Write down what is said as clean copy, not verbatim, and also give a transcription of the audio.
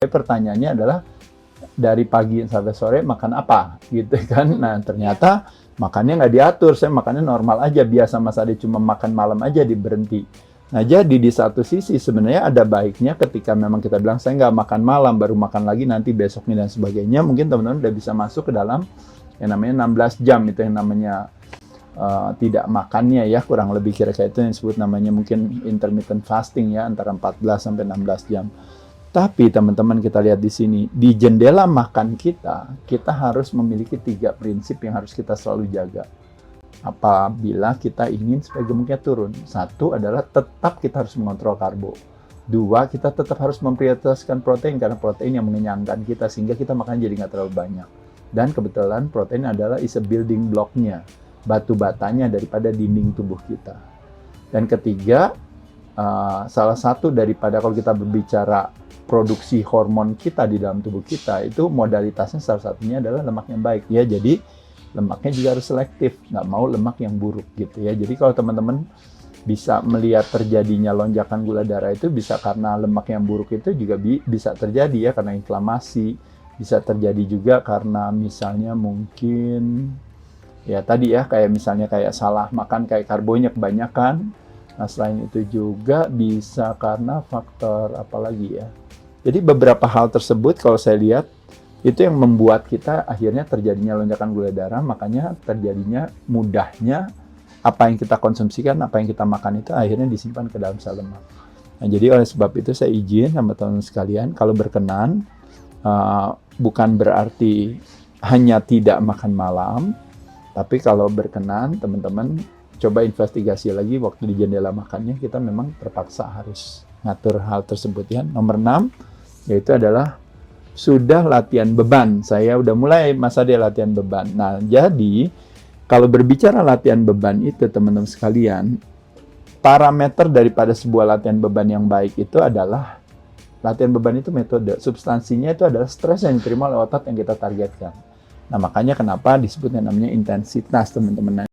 Pertanyaannya adalah dari pagi sampai sore makan apa gitu kan. Nah ternyata makannya nggak diatur, saya makannya normal aja, biasa Mas Ade, cuma makan malam aja diberhenti. Nah jadi di satu sisi sebenarnya ada baiknya ketika memang kita bilang saya nggak makan malam, baru makan lagi nanti besoknya dan sebagainya, mungkin teman-teman udah bisa masuk ke dalam yang namanya 16 jam, itu yang namanya tidak makannya ya, kurang lebih kira-kira itu yang disebut namanya mungkin intermittent fasting ya, antara 14 sampai 16 jam. Tapi teman-teman kita lihat di sini, di jendela makan kita harus memiliki 3 prinsip yang harus kita selalu jaga. Apabila kita ingin supaya gemuknya turun. 1 adalah tetap kita harus mengontrol karbo. 2, kita tetap harus memprioritaskan protein, karena protein yang mengenyangkan kita, sehingga kita makan jadi nggak terlalu banyak. Dan kebetulan protein adalah is a building block-nya, batu batanya daripada dinding tubuh kita. Dan ketiga, salah satu daripada kalau kita berbicara produksi hormon kita di dalam tubuh kita, itu modalitasnya salah satunya adalah lemak yang baik ya. Jadi lemaknya juga harus selektif, nggak mau lemak yang buruk gitu ya. Jadi kalau teman-teman bisa melihat terjadinya lonjakan gula darah itu bisa karena lemak yang buruk, itu juga bisa terjadi ya karena inflamasi, bisa terjadi juga karena misalnya mungkin ya tadi ya kayak misalnya kayak salah makan, kayak karbonya kebanyakan. Nah selain itu juga bisa karena faktor apa lagi ya. Jadi beberapa hal tersebut kalau saya lihat itu yang membuat kita akhirnya terjadinya lonjakan gula darah, makanya terjadinya mudahnya apa yang kita konsumsikan, apa yang kita makan itu akhirnya disimpan ke dalam sel lemak. Nah jadi oleh sebab itu saya izin sama teman-teman sekalian, kalau berkenan bukan berarti hanya tidak makan malam, tapi kalau berkenan teman-teman coba investigasi lagi waktu di jendela makannya, kita memang terpaksa harus ngatur hal tersebut ya. Nomor 6 yaitu adalah sudah latihan beban. Saya udah mulai Mas Ade latihan beban. Nah jadi kalau berbicara latihan beban itu teman-teman sekalian, parameter daripada sebuah latihan beban yang baik itu adalah latihan beban itu metode, substansinya itu adalah stres yang diterima oleh otot yang kita targetkan. Nah makanya kenapa disebutnya namanya intensitas teman-teman.